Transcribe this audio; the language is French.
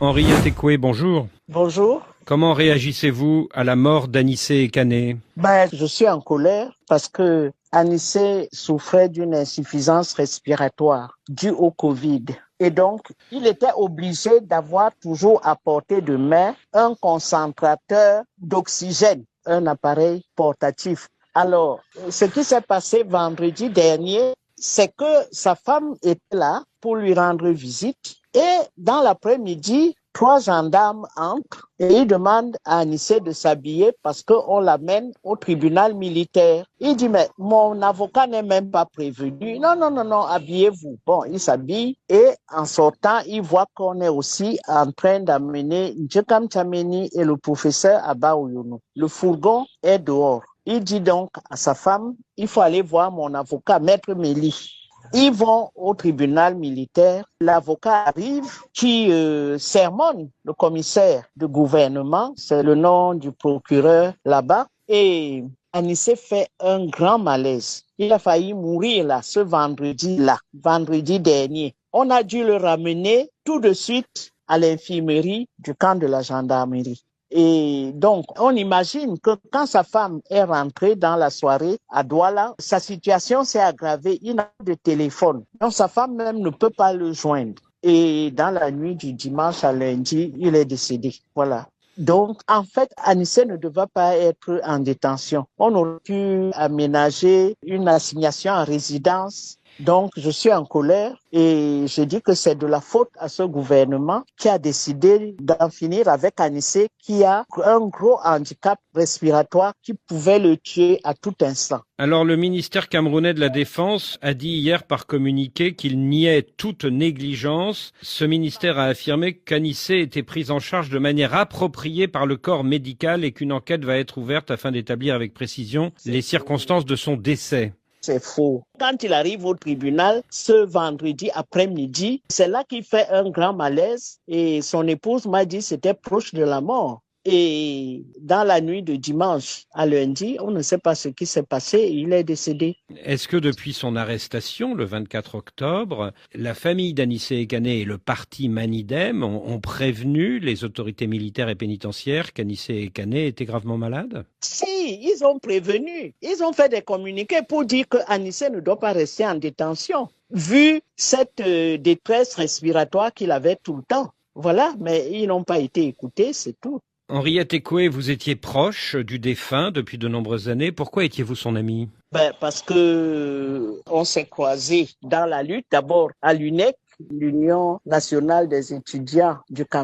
Henriette Ekoué, bonjour. Bonjour. Comment réagissez-vous à la mort d'Anissé Ekané? Je suis en colère parce que Anissé souffrait d'une insuffisance respiratoire due au Covid. Et donc, il était obligé d'avoir toujours à portée de main un concentrateur d'oxygène, un appareil portatif. Alors, ce qui s'est passé vendredi dernier, c'est que sa femme était là pour lui rendre visite et dans l'après-midi, 3 gendarmes entrent et ils demandent à Anissé de s'habiller parce qu'on l'amène au tribunal militaire. Il dit, mais mon avocat n'est même pas prévenu. Non, non, non, non, habillez-vous. Bon, il s'habille et en sortant, il voit qu'on est aussi en train d'amener Ndjekam Tchameni et le professeur Abba Ouyonou. Le fourgon est dehors. Il dit donc à sa femme, il faut aller voir mon avocat, Maître Méli. Ils vont au tribunal militaire. L'avocat arrive qui sermonne le commissaire de gouvernement, c'est le nom du procureur là-bas. Et Anissé fait un grand malaise. Il a failli mourir là, ce vendredi-là, vendredi dernier. On a dû le ramener tout de suite à l'infirmerie du camp de la gendarmerie. Et donc, on imagine que quand sa femme est rentrée dans la soirée à Douala, sa situation s'est aggravée. Il n'a pas de téléphone. Donc, sa femme même ne peut pas le joindre. Et dans la nuit du dimanche à lundi, il est décédé. Voilà. Donc, en fait, Anissé ne devait pas être en détention. On aurait pu aménager une assignation en résidence. Donc, je suis en colère et je dis que c'est de la faute à ce gouvernement qui a décidé d'en finir avec Anissé, qui a un gros handicap respiratoire qui pouvait le tuer à tout instant. Alors le ministère camerounais de la Défense a dit hier par communiqué qu'il niait toute négligence. Ce ministère a affirmé qu'Anissé était prise en charge de manière appropriée par le corps médical et qu'une enquête va être ouverte afin d'établir avec précision les circonstances de son décès. C'est faux. Quand il arrive au tribunal, ce vendredi après-midi, c'est là qu'il fait un grand malaise et son épouse m'a dit que c'était proche de la mort. Et dans la nuit de dimanche à lundi, on ne sait pas ce qui s'est passé, il est décédé. Est-ce que depuis son arrestation, le 24 octobre, la famille d'Anissé Ekané et le parti Manidem ont prévenu les autorités militaires et pénitentiaires qu'Anissé Ekané était gravement malade? Si, ils ont prévenu. Ils ont fait des communiqués pour dire que Anissé ne doit pas rester en détention, vu cette détresse respiratoire qu'il avait tout le temps. Voilà, mais ils n'ont pas été écoutés, c'est tout. Henriette Ekoué, vous étiez proche du défunt depuis de nombreuses années. Pourquoi étiez-vous son ami? Parce que on s'est croisés dans la lutte, d'abord à l'UNEC, l'Union nationale des étudiants du Cameroun.